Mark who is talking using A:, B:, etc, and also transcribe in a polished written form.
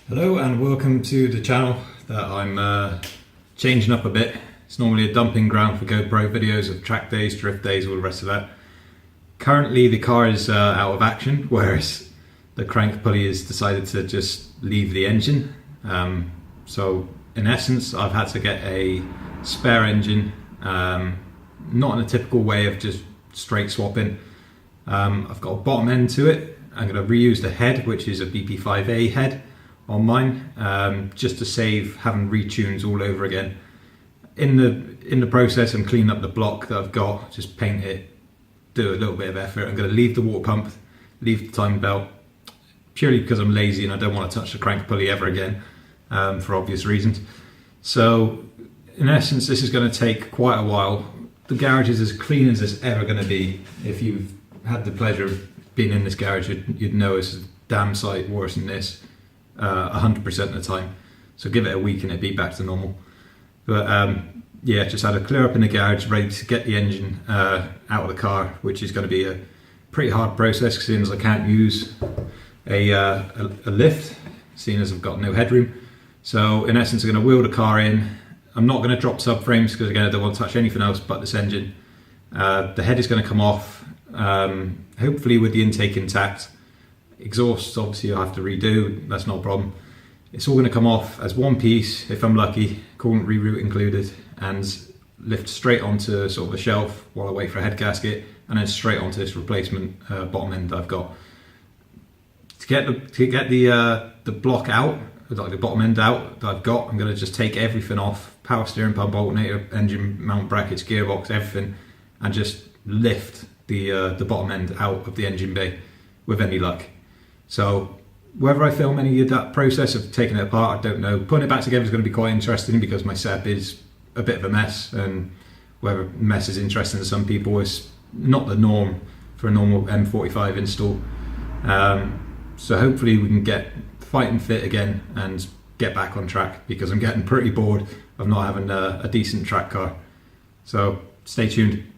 A: Hello and welcome to the channel that I'm changing up a bit. It's normally a dumping ground for GoPro videos of track days, drift days, all the rest of that. Currently the car is out of action, whereas the crank pulley has decided to just leave the engine. So in essence I've had to get a spare engine, not in a typical way of just straight swapping. I've got a bottom end to it. I'm going to reuse the head, which is a BP5A head on mine, just to save having retunes all over again. In the process, I'm cleaning up the block that I've got, just paint it, do a little bit of effort. I'm going to leave the water pump, leave the timing belt, purely because I'm lazy and I don't want to touch the crank pulley ever again, for obvious reasons. So in essence, this is going to take quite a while. The garage is as clean as it's ever going to be. If you've had the pleasure of being in this garage, you'd know it's a damn sight worse than this. 100% of the time. So give it a week and it'd be back to normal. But yeah, just had a clear up in the garage, ready to get the engine out of the car, which is going to be a pretty hard process, seeing as I can't use a lift, seeing as I've got no headroom. So in essence, I'm going to wheel the car in. I'm not going to drop subframes because again I don't want to touch anything else but this engine. The head is going to come off, hopefully with the intake intact. Exhaust obviously I'll have to redo, that's not a problem. It's all going to come off as one piece if I'm lucky, coolant reroute included, and lift straight onto sort of a shelf while I wait for a head gasket, and then straight onto this replacement bottom end that I've got. To get the block out, like the bottom end out that I've got, I'm going to just take everything off, power steering pump, alternator, engine mount brackets, gearbox, everything, and just lift the bottom end out of the engine bay with any luck. So whether I film any of that process of taking it apart, I don't know. Putting it back together is going to be quite interesting because my setup is a bit of a mess, and whether mess is interesting to some people is not the norm for a normal M45 install. So hopefully we can get fighting fit again and get back on track, because I'm getting pretty bored of not having a decent track car. So stay tuned.